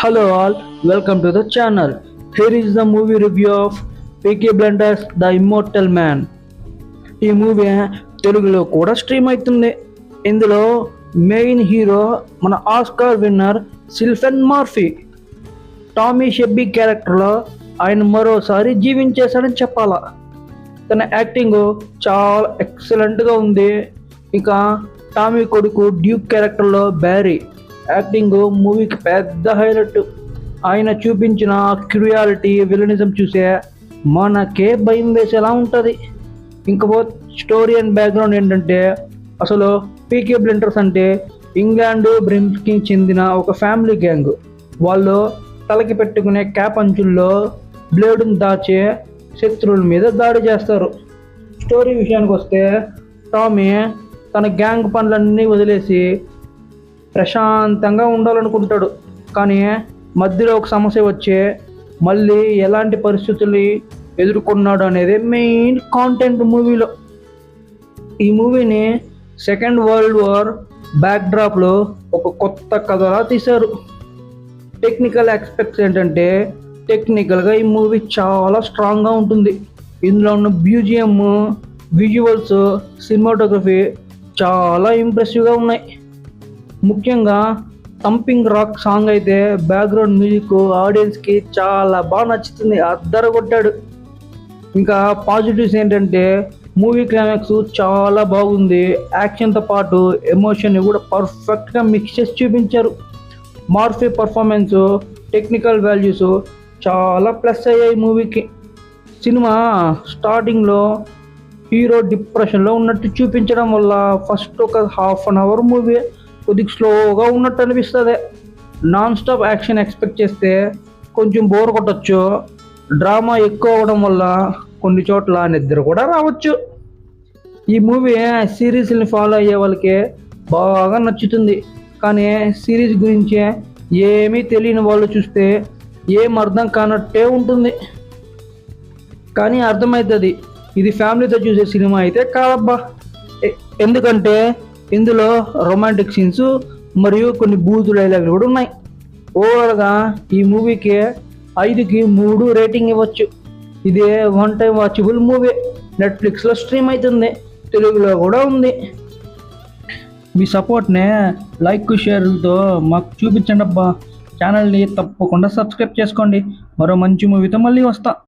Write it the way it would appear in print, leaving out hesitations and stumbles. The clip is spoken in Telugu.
Hello all, welcome to the channel. Here is the movie review of Peaky Blinders The Immortal Man. ఈ మూవీ తెలుగులో కూడా స్ట్రీమ్ అవుతుంది. ఇందులో మెయిన్ హీరో మన ఆస్కార్ విన్నర్ సిల్ఫెన్ మర్ఫీ. టామీ షెబ్బీ క్యారెక్టర్లో ఆయన మరోసారి జీవించేశాడని చెప్పాలా. తన యాక్టింగ్ చాలా ఎక్సలెంట్గా ఉంది. ఇంకా టామీ కొడుకు డ్యూక్ క్యారెక్టర్లో బ్యారీ యాక్టింగ్ మూవీకి పెద్ద హైలైట్. ఆయన చూపించిన క్యూరియాలిటీ విలనిజం చూసే మనకే భయం వేసేలా ఉంటుంది. ఇంకో స్టోరీ అండ్ బ్యాక్గ్రౌండ్ ఏంటంటే, అసలు పీకే బ్లిండర్స్ అంటే ఇంగ్లాండ్ బ్రిమ్స్కి చెందిన ఒక ఫ్యామిలీ గ్యాంగ్. వాళ్ళు తలకి పెట్టుకునే క్యాప్ అంచుల్లో బ్లేడును దాచే శత్రువుల మీద దాడి చేస్తారు. స్టోరీ విషయానికి వస్తే, టామీ తన గ్యాంగ్ పనులన్నీ వదిలేసి ప్రశాంతంగా ఉండాలనుకుంటాడు. కానీ మధ్యలో ఒక సమస్య వచ్చే మళ్ళీ ఎలాంటి పరిస్థితులు ఎదుర్కొన్నాడు అనేది మెయిన్ కాంటెంట్ మూవీలో. ఈ మూవీని సెకండ్ వరల్డ్ వార్ బ్యాక్డ్రాప్లో ఒక కొత్త కథలా తీశారు. టెక్నికల్ ఆస్పెక్ట్స్ ఏంటంటే, టెక్నికల్గా ఈ మూవీ చాలా స్ట్రాంగ్గా ఉంటుంది. ఇందులో ఉన్న బ్యూజియం, విజువల్స్, సినిమాటోగ్రఫీ చాలా ఇంప్రెసివ్గా ఉన్నాయి. ముఖ్యంగా థంపింగ్ రాక్ సాంగ్ అయితే బ్యాక్గ్రౌండ్ మ్యూజిక్ ఆడియన్స్కి చాలా బాగా నచ్చుతుంది, అద్దరగొట్టాడు. ఇంకా పాజిటివ్స్ ఏంటంటే, మూవీ క్లైమాక్స్ చాలా బాగుంది. యాక్షన్తో పాటు ఎమోషన్ని కూడా పర్ఫెక్ట్గా మిక్స్ చేసి చూపించారు. మార్ఫీ పర్ఫార్మెన్స్, టెక్నికల్ వాల్యూస్ చాలా ప్లస్ అయ్యాయి మూవీకి. సినిమా స్టార్టింగ్లో హీరో డిప్రెషన్లో ఉన్నట్టు చూపించడం వల్ల ఫస్ట్ ఒక హాఫ్ అన్ అవర్ మూవీ కొద్దిగా స్లోగా ఉన్నట్టు అనిపిస్తుంది. నాన్ స్టాప్ యాక్షన్ ఎక్స్పెక్ట్ చేస్తే కొంచెం బోర్ కొట్టచ్చు. డ్రామా ఎక్కువ అవడం వల్ల కొన్ని చోట్ల నిద్ర కూడా రావచ్చు. ఈ మూవీ సిరీస్ని ఫాలో అయ్యే వాళ్ళకి బాగా నచ్చుతుంది. కానీ సిరీస్ గురించి ఏమీ తెలియని వాళ్ళు చూస్తే ఏం అర్థం కానట్టే ఉంటుంది. కానీ అర్థమవుతుంది, ఇది ఫ్యామిలీతో చూసే సినిమా అయితే కాదబ్బా. ఎందుకంటే ఇందులో రొమాంటిక్ సీన్స్ మరియు కొన్ని బూతు డైలాగులు కూడా ఉన్నాయి. ఓవరాల్గా ఈ మూవీకి 5కి 3 రేటింగ్ ఇవ్వచ్చు. ఇదే వన్ టైం వాచబుల్ మూవీ. నెట్ఫ్లిక్స్లో స్ట్రీమ్ అవుతుంది, తెలుగులో కూడా ఉంది. మీ సపోర్ట్ని లైక్ షేర్లతో మాకు చూపించండి అబ్బా. ఛానల్ని తప్పకుండా సబ్స్క్రైబ్ చేసుకోండి. మరో మంచి మూవీతో మళ్ళీ వస్తా.